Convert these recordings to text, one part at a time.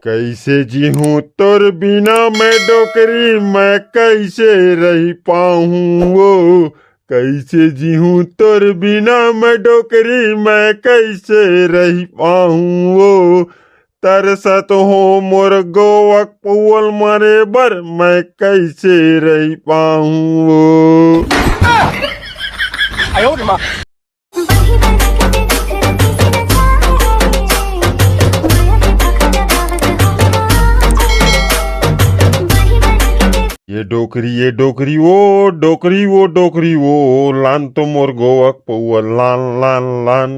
कैसे जीऊँ तोर बिना मैं डोकरी, मैं कैसे रह पाऊँ वो। कैसे जीऊँ तोर बिना मैं डोकरी, मैं कैसे रह पाऊँ वो। तरसत हो मोर गोवक पौअल मारे बर, मैं कैसे रह पाऊँ वो। ये डोकरी वो डोकरी वो डोकरी वो, लान तो मोर गोवक पौअल लान लान लान।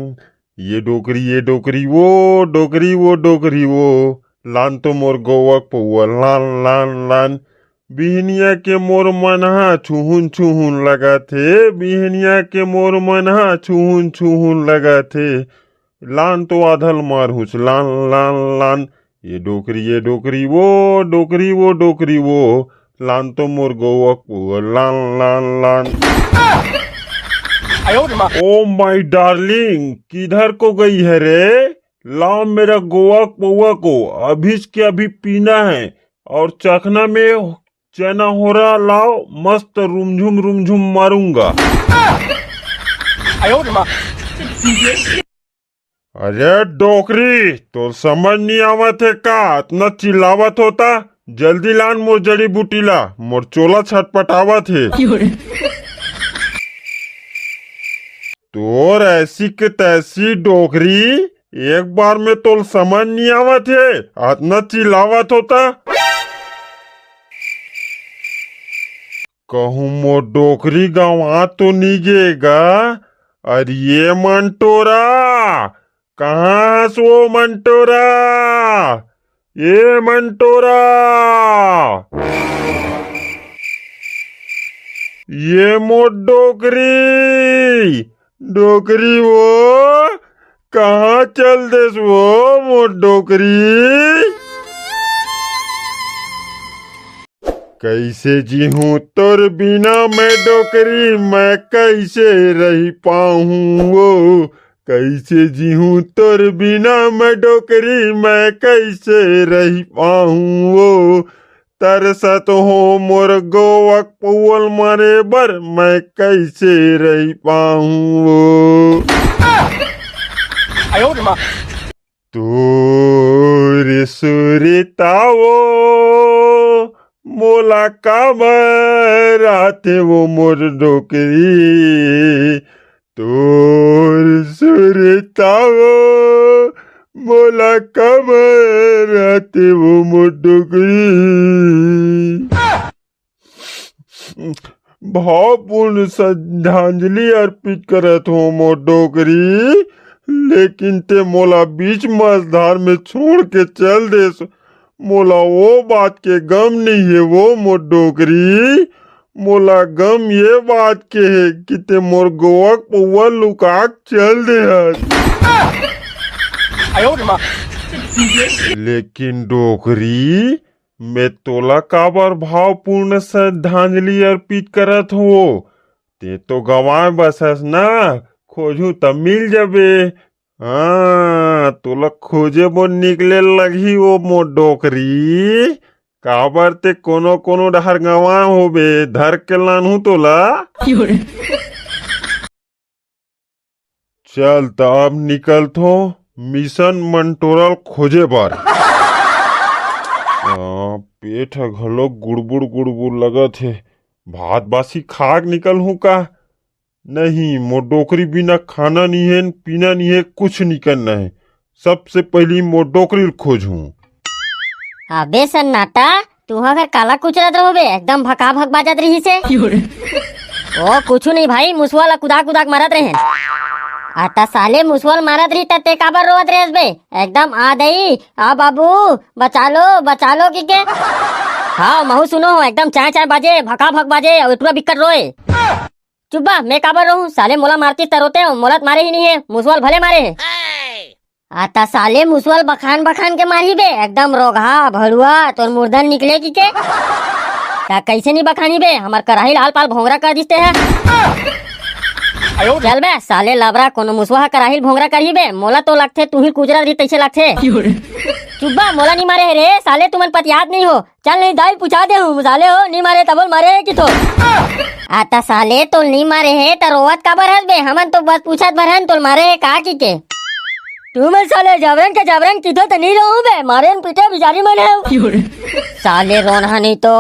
ये डोकरी वो डोकरी वो डोकरी वो, लान तो मोर गोवक पौअल लान लान लान। बिहनिया के मोर मनहा छुहुन छुहुन लगा थे, बिहनिया के मोर मनहा छुहुन छुहुन लगा थे। लान तो आधल मारहुस लान लान लान। ये डोकरी वो डोकरी वो डोकरी वो, लान तो मोर गोवक पौअल लान लान लान। ओ माय डार्लिंग, किधर को गई है रे? लाओ मेरा गोवक पौआ को, अभी के अभी पीना है। और चखना में चना हो रहा, लाओ मस्त रुमझुम मारूंगा। अरे डोकरी, तो समझ नहीं आवत है का? इतना चिल्लावत होता? जल्दी लान मोर जड़ी बूटी ला, मोर चोला छटपटावत है। तोर ऐसी के तैसी डोकरी, एक बार में तो समझ नहीं आवत है, इतना चिल्लावत होता। कहूँ मोर डोकरी गंवा तो नहीं गेगा? अरे ये मंटोरा, कहाँ हस वो मंटोरा? ये मंटोरा, ये मोर डोकरी डोकरी वो, कहाँ चल देस वो मोर डोकरी। कैसे जीऊँ तोर बिना मैं डोकरी, मैं कैसे रह पाऊँ वो। कैसे जीऊँ तोर बिना मैं डोकरी, मैं कैसे रह पाऊँ वो। तरसत हो मोर गोवक पौअल मारे बर, मैं कैसे रह पाऊँ वो। तोरे सुरताओ मोला काबर आते वो मोर डोकरी। तोर सुरताओ मोला काबर आते वो मोर डोकरी। भावपूर्ण श्रद्धांजलि अर्पित करत हो मोर डोकरी, लेकिन ते मोला बीच मझधार में छोड़ के चल देस। मोला वो बात के गम नहीं है वो मोर डोकरी, मोला गम ये बात के है कि ते मोर गोवक पौआ लुका चल दे हस। लेकिन डोकरी, मैं तोला काबर भावपूर्ण श्रद्धांजलि अर्पित करत हो? ते तो गवाए बसस ना, खोजू तब मिल जाबे। हाँ, तोला खोजे बो निकले लगी वो मोर डोकरी। काबर ते कोनो कोनो डहर गवा होबे, धर के लानू तोला। चल तब निकल थो मिशन मंटोरल खोजे बर। पेट घलो गुड़बुड़ लगत है, भात बासी खाक निकल हूँ का? नहीं, मोर डोकरी बिना खाना नहीं है, पीना नहीं है, कुछ नहीं करना है। सबसे पहली मोर डोकरी खोजूं। अबे सन्नाटा, तू अगर काला कुचरत रहो बे, एकदम भका भक बाजत रही से। ओ कुछ नहीं भाई, मुसवाला कुदाक कुदाक मारत रहे। आता साले मुसवाल मारत रही ते काबर रोवत रहे बे? एकदम आ दई, आ बाबू बचा लो की के। हाँ महू सुनो, एकदम चाय चाय बाजे, भका भक बाजे और इतना बिक्कट रोए। चुप्पा, मैं काबर रहूं? साले मोला मारती तरोते हो, मोलत मारे ही नहीं है, मुसवाल भले मारे है। आता साले मुसवाल बखान बखान के मारी बे, एकदम रोगा भड़ुआ तोर मुर्दन निकले की के। क्या कैसे नहीं बखानी बे? हमार कराही लाल पाल भोंगरा कर दिसते है। चल बे साले लाबरा कोनो मुसवा कराहिल भोंगरा करही बे मोला तो लगथे तू ही कुजरा रही तैसे लगथे चुब्बा मोला नहीं मारे है रे साले तुमन पत याद नहीं हो चल नहीं दाई पूछा दे हूँ साले हो नहीं मारे तबल मारे है कि तो आता साले तो नहीं मारे है त रोवत काबर हस बे हमन तो बस पूछत भरन तो मारे है का की के तू मन साले जाबरन के जाबरन किधो तो नहीं रहूं बे मारे पीटे बिचारी मन है साले रोना नहीं तो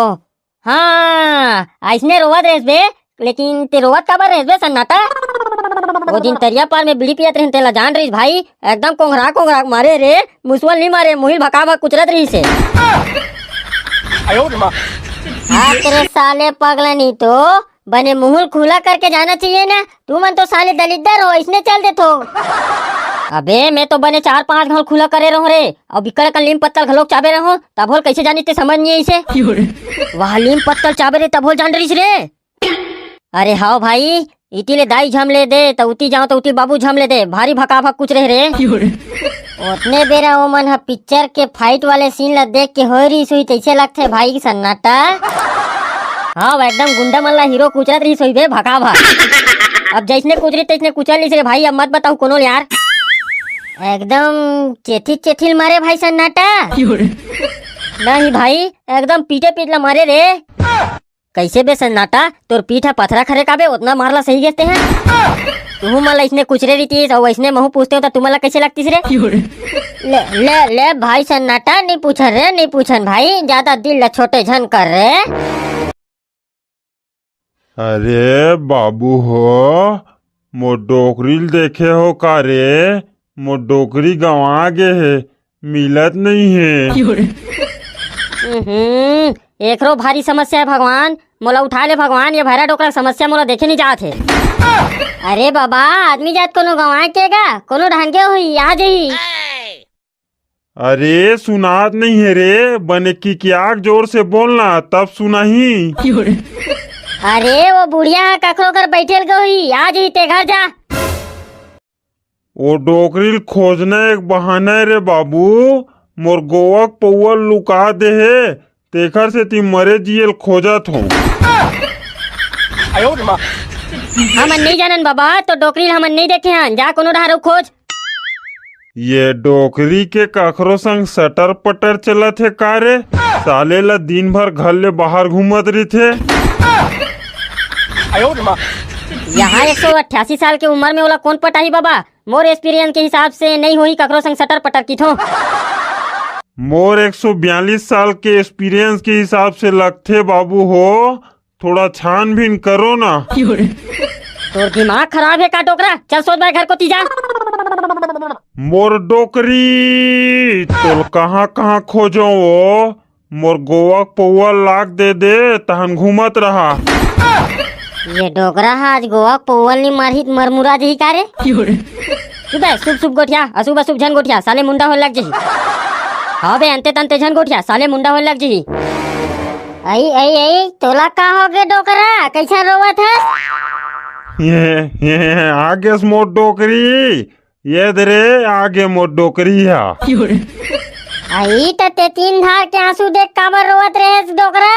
हाँ ऐसने रोवत रेस बे लेकिन ते रोवत काबर रेस बे सन्नाटा वो दिन तरिया पार में बीड़ी पियत रहिन तेला जान रहीस भाई एकदम कोंघरा कोंघरा मारे रे मुसवल नहीं मारे मुहिल भका भक कुचरत रही से हाँ तेरे साले पगला नहीं तो बने मुहुल खुला करके जाना चाहिए ना तू मन तो साले दलिद्दर हो इसने चल दे तो अबे मैं तो बने 4-5 घल खुला करे रहो रे अब बिकड़ का लीम पत्तल घलोक चाबे रहो तब होल कैसे जानी ते समझ नहीं इसे वह लीम पत्तल चाबे रे तब होल जान रही रे अरे हाँ भाई इटी ले दाई झम ले दे तो उती जाओ तो उती बाबू झम ले दे भारी भका भक कुछ रहे रे उतने बेरा वो मन पिक्चर के फाइट वाले सीन ला देख के हो रही सुई तैसे लगते भाई सन्नाटा हाँ एकदम गुंडा मल्ला हीरो कुचरत रही सोई बे भका भक अब जैसने कुचरी तैसने कुचल ली रे भाई अब मत बताओ कोनो यार एकदम चेथिल चेथिल मारे भाई सन्नाटा नहीं भाई एकदम पीटे पीटला मारे रे कैसे बे सन्नाटा तोर पीठ है पथरा खरे का बे उतना मारला सही गेते हैं तू मला इसने कुचरे रही और वैसने महू पूछते हो तो तुम्हारा कैसे लगती रे ले ले ले भाई सन्नाटा नहीं पूछन रे नहीं पूछन भाई ज्यादा दिल छोटे झन कर रे अरे बाबू हो मो डोकरील देखे हो का रे मो डोकरी गंवा गे है मिलत नहीं है एक रो भारी समस्या है भगवान मोला उठा ले भगवान ये भैरा डोकरा समस्या मोला देखे नहीं जात है अरे बाबा आदमी जात कोनो गंवा केगा कोनो ढंगे हुई आ जही अरे सुनात नहीं है रे बने की क्या जोर से बोलना तब सुना ही अरे वो बुढ़िया ककरो कर बैठेल गई आ जही ते घर जा वो डोकरील खोजना एक बहाना है रे बाबू मोर गोवक पौवल लुका दे है तेखर से ती मरे जियल खोजत हो हमन नहीं जानन बाबा तो डोकरी हमन नहीं देखे हन जा कोनो ढारो खोज ये डोकरी के कखरो संग सटर पटर चलत है का रे साले ला दिन भर घर ले बाहर घूमत रही थे यहाँ 188 साल की उम्र में ओला कौन पटाही बाबा मोर एक्सपीरियंस के हिसाब से नहीं हुई ककरो संग सटर पटर की थो मोर 142 साल के एक्सपीरियंस के हिसाब से लगते बाबू हो थोड़ा छानबीन करो ना तो दिमाग खराब है का टोकरा चल सोच भाई घर को तीजा मोर डोकरी तो कहाँ कहाँ खोजो वो मोर गोवा पौवा लाग दे तहन घूमत रहा ये डोकरा आज गोवा पौवल नहीं मारहित मरमुरा जही का रे सुबह शुभ शुभ गोठिया अशुभ अशुभ झन गोठिया साले मुंडा हो लग जही हाँ बे अंते तंते झन गोठिया साले मुंडा हो लग जही आई आई आई तोला का हो गे डोकरा कैसा रोवत है ये आगे मोर डोकरी ये दरे आगे मोर डोकरी है आई ते 3 धार के आंसू देख काबर रोवत रहे डोकरा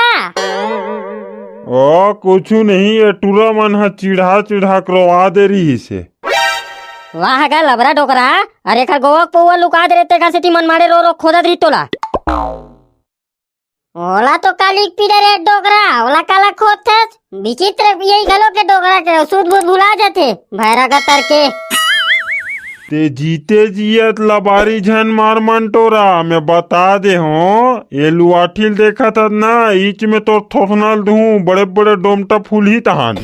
ओ कुछ नहीं ये टूरा मन है चिढ़ा चिढ़ा करवा दे रही से वाह गा लबरा डोकरा अरे खर गोवा पौवा लुका दे रहते का से मन मारे रो रो खोदत रही तोला ओला तो काली पीड़े रे डोकरा ओला काला खोद थे विचित्र यही गलो के डोकरा के सूद बूद भुला जाते भैरा का तर के ते जीते जियत लबारी झन मार मंटोरा मैं बता दे हो ये लुआठिल देखा था ना ईच में तो थोथनल दूं बड़े बड़े डोमटा फूल ही तहान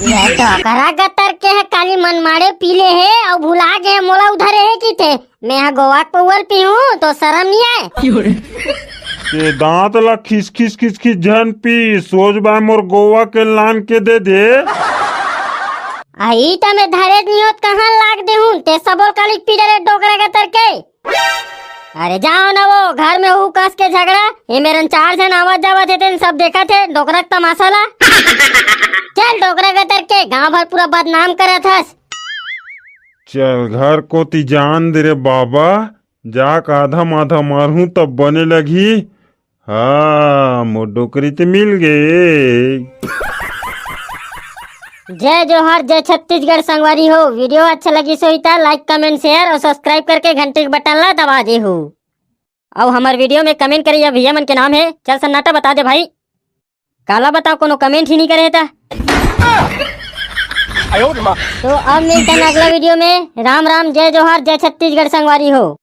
ये डोकरा का तर के है काली मन मारे पीले है और भुला गए मोला उधर है की थे मैं यहाँ गोवा पौवल पी हूँ तो शर्म नहीं आए ते दांत ला खिस खिस खिस खिस झन पी सोच बा मोर गोवा के लान के दे आई तो मैं धरे नहीं होत कहाँ लाग दे हूँ ते सबोल काली पीड़े रे डोकरा का तर के अरे जाओ ना वो घर में हूँ कस के झगड़ा ये मेरे 4 जन आवाज जावत थे सब देखा थे डोकरा का तमाशा चल डोकरा का तर के गाँव भर पूरा बदनाम करा था चल घर को ती जान दे रे बाबा जाक आधा माधा मारू तब बने लगी हाँ मोर डोकरी ते मिल गए जय जोहार जय छत्तीसगढ़ संगवारी हो। वीडियो अच्छा लगी सो हिता लाइक कमेंट शेयर और सब्सक्राइब करके घंटे के बटन ला दबा दे हो। और हमारे वीडियो में कमेंट करिए भैया मन के नाम है। चल सन्नाटा बता दे भाई, काला बताओ कोनो कमेंट ही नहीं करे था। तो अब मिलते हैं अगला वीडियो में। राम राम जय जोहार जय छत्तीसगढ़ संगवारी हो।